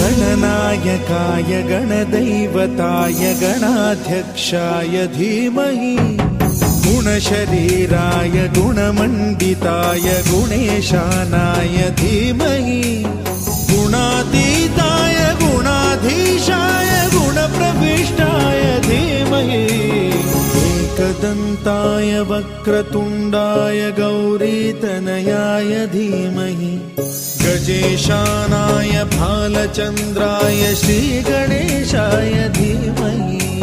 गणनायकाय गणदैवताय गणाध्यक्षाय धीमहि गुणशरीराय गुणमण्डिताय गुणेशानाय धीमहि गुणातीताय गुणाधीशाय गुणप्रविष्टाय धीमहि एकदन्ताय वक्रतुण्डाय गौरीतनयाय धीमहि गजेशानाय भालचन्द्राय श्रीगणेशाय धीमहि